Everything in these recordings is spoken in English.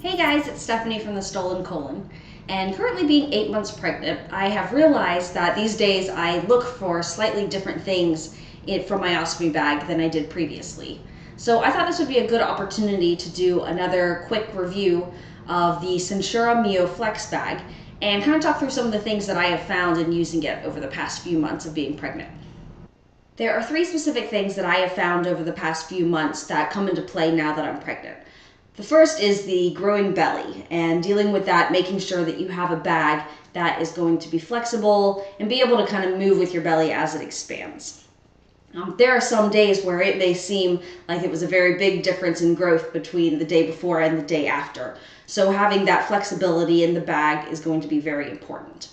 Hey guys, it's Stephanie from the Stolen Colon. And currently being 8 months pregnant, I have realized that these days I look for slightly different things from my ostomy bag than I did previously. So I thought this would be a good opportunity to do another quick review of the SenSura Mio Flex bag and kind of talk through some of the things that I have found in using it over the past few months of being pregnant. There are 3 specific things that I have found over the past few months that come into play now that I'm pregnant. The first is the growing belly, and dealing with that, making sure that you have a bag that is going to be flexible and be able to kind of move with your belly as it expands. There are some days where it may seem like it was a very big difference in growth between the day before and the day after. So having that flexibility in the bag is going to be very important.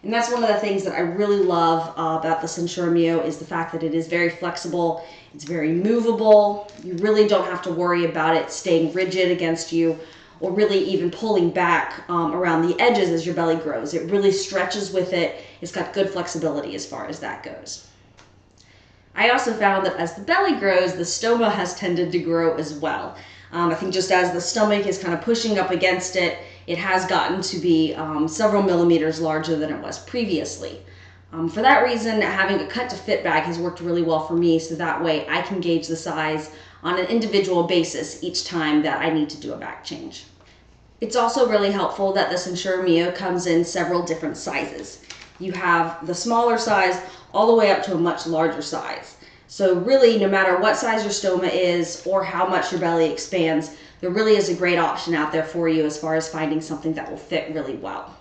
And that's one of the things that I really love about the SenSura Mio is the fact that it is very flexible, it's very movable. You really don't have to worry about it staying rigid against you or really even pulling back around the edges as your belly grows. It really stretches with it. It's got good flexibility as far as that goes. I also found that as the belly grows, the stoma has tended to grow as well. I think just as the stomach is kind of pushing up against it, it has gotten to be several millimeters larger than it was previously. For that reason, having a cut to fit bag has worked really well for me, so that way I can gauge the size on an individual basis each time that I need to do a bag change. It's also really helpful that the SenSura Mio comes in several different sizes. You have the smaller size all the way up to a much larger size. So really, no matter what size your stoma is or how much your belly expands, there really is a great option out there for you as far as finding something that will fit really well.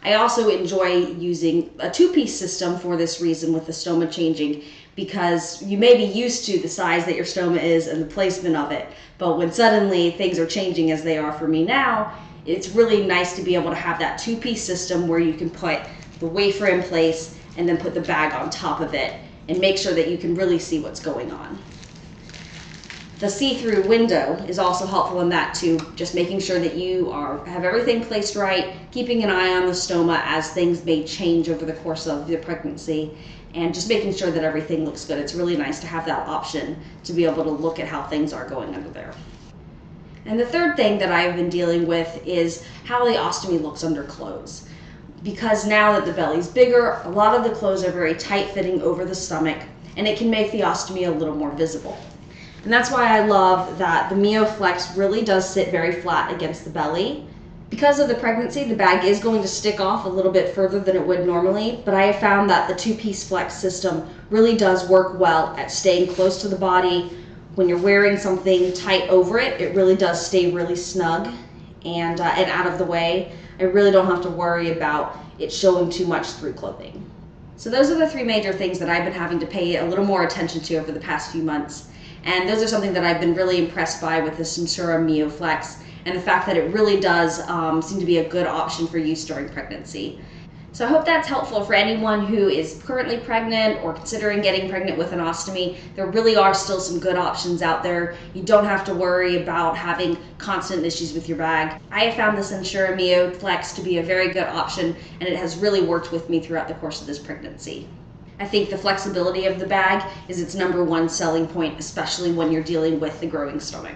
I also enjoy using a 2-piece system for this reason with the stoma changing, because you may be used to the size that your stoma is and the placement of it, but when suddenly things are changing as they are for me now, it's really nice to be able to have that 2-piece system where you can put the wafer in place and then put the bag on top of it and make sure that you can really see what's going on. The see-through window is also helpful in that too, just making sure that you have everything placed right, keeping an eye on the stoma as things may change over the course of the pregnancy, and just making sure that everything looks good. It's really nice to have that option to be able to look at how things are going under there. And the third thing that I've been dealing with is how the ostomy looks under clothes. Because now that the belly's bigger, a lot of the clothes are very tight fitting over the stomach, and it can make the ostomy a little more visible. And that's why I love that the Mio Flex really does sit very flat against the belly. Because of the pregnancy, the bag is going to stick off a little bit further than it would normally, but I have found that the 2-piece flex system really does work well at staying close to the body. When you're wearing something tight over it, it really does stay really snug and out of the way. I really don't have to worry about it showing too much through clothing. So those are the 3 major things that I've been having to pay a little more attention to over the past few months. And those are something that I've been really impressed by with the SenSura Mio Flex, and the fact that it really does seem to be a good option for use during pregnancy. So I hope that's helpful for anyone who is currently pregnant or considering getting pregnant with an ostomy. There really are still some good options out there. You don't have to worry about having constant issues with your bag. I have found the SenSura Mio Flex to be a very good option, and it has really worked with me throughout the course of this pregnancy. I think the flexibility of the bag is its #1 selling point, especially when you're dealing with the growing stomach.